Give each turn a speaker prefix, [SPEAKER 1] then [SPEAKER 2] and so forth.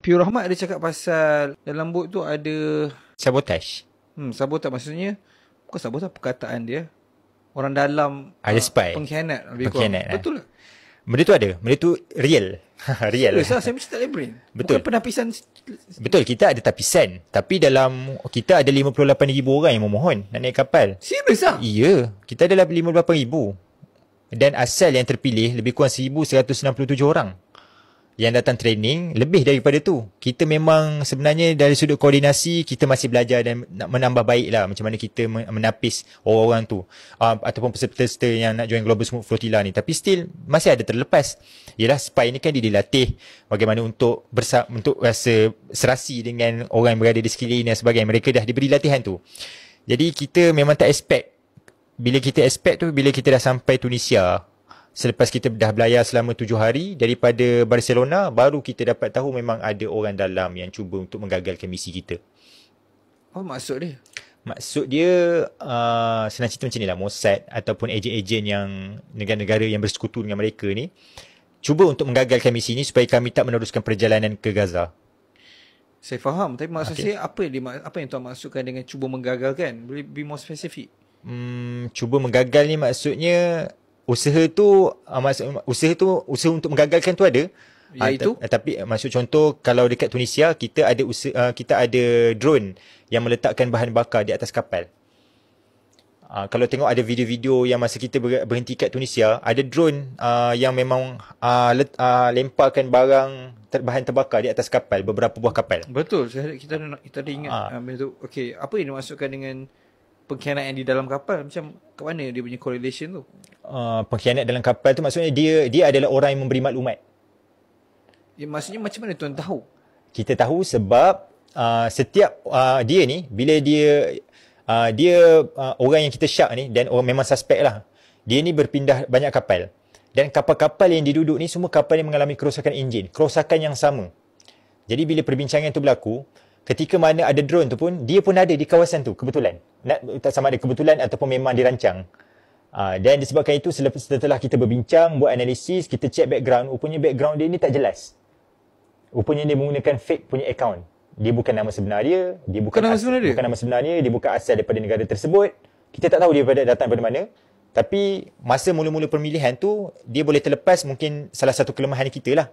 [SPEAKER 1] Pure Rahmat ada cakap pasal dalam bot tu ada
[SPEAKER 2] Sabotage.
[SPEAKER 1] sabotaj, maksudnya bukan sabotaj, perkataan dia orang dalam
[SPEAKER 2] Ada spy.
[SPEAKER 1] pengkhianat lebih
[SPEAKER 2] Pengkhianat,
[SPEAKER 1] kurang. Betul tak?
[SPEAKER 2] Benda tu ada. Benda tu real. Real.
[SPEAKER 1] Serius lah, saya mesti tak boleh brain.
[SPEAKER 2] Betul.
[SPEAKER 1] Bukan penapisan.
[SPEAKER 2] Betul, kita ada tapisan. Tapi dalam kita ada 58,000 orang yang memohon nak naik kapal.
[SPEAKER 1] Serius lah?
[SPEAKER 2] Ya, kita ada 58,000. Dan asal yang terpilih lebih kurang 1,167 orang yang datang training. Lebih daripada tu, kita memang sebenarnya dari sudut koordinasi kita masih belajar dan nak menambah baik lah macam mana kita menapis orang-orang tu, ataupun peserta-peserta yang nak join Global Smoke Flotilla ni. Tapi still masih ada terlepas. Yelah, spy ni kan dia dilatih bagaimana untuk rasa serasi dengan orang yang berada di sekeliling dan sebagainya. Mereka dah diberi latihan tu. Jadi kita memang tak expect. Bila kita dah sampai Tunisia, selepas kita dah belayar selama 7 hari daripada Barcelona, baru kita dapat tahu memang ada orang dalam yang cuba untuk menggagalkan misi kita.
[SPEAKER 1] Apa maksud dia?
[SPEAKER 2] Maksud dia senang cerita macam ni lah, Mossad ataupun ejen-ejen yang negara-negara yang bersekutu dengan mereka ni cuba untuk menggagalkan misi ni supaya kami tak meneruskan perjalanan ke Gaza.
[SPEAKER 1] Saya faham, tapi maksud saya apa yang tuan maksudkan dengan cuba menggagalkan? Boleh be more specific?
[SPEAKER 2] Cuba menggagal ni maksudnya usaha untuk menggagalkan tu ada.
[SPEAKER 1] Iaitu?
[SPEAKER 2] Tapi maksud contoh, kalau dekat Tunisia kita ada drone yang meletakkan bahan bakar di atas kapal. Kalau tengok ada video-video yang masa kita berhenti kat Tunisia, ada drone yang memang lemparkan bahan terbakar di atas kapal, beberapa buah kapal.
[SPEAKER 1] Betul, kita ada ingat benda tu. Okey, apa yang dimaksudkan dengan pengkhianat yang di dalam kapal? Macam kat mana dia punya correlation tu?
[SPEAKER 2] Pengkhianat dalam kapal tu maksudnya dia adalah orang yang memberi maklumat.
[SPEAKER 1] Ya, maksudnya macam mana tuan tahu?
[SPEAKER 2] Kita tahu sebab setiap dia ni, bila dia orang yang kita syak ni, dan orang memang suspek lah, dia ni berpindah banyak kapal. Dan kapal-kapal yang diduduk ni semua kapal yang mengalami kerosakan enjin, kerosakan yang sama. Jadi bila perbincangan tu berlaku, ketika mana ada drone tu pun, dia pun ada di kawasan tu kebetulan. Tak sama ada kebetulan ataupun memang dirancang. Dan disebabkan itu, setelah kita berbincang, buat analisis, kita check background, rupanya background dia ni tak jelas. Rupanya dia menggunakan fake punya account. Dia bukan nama sebenar dia, bukan nama sebenar dia, dia bukan asal daripada negara tersebut. Kita tak tahu dia datang daripada mana. Tapi masa mula-mula pemilihan tu, dia boleh terlepas, mungkin salah satu kelemahan kita lah.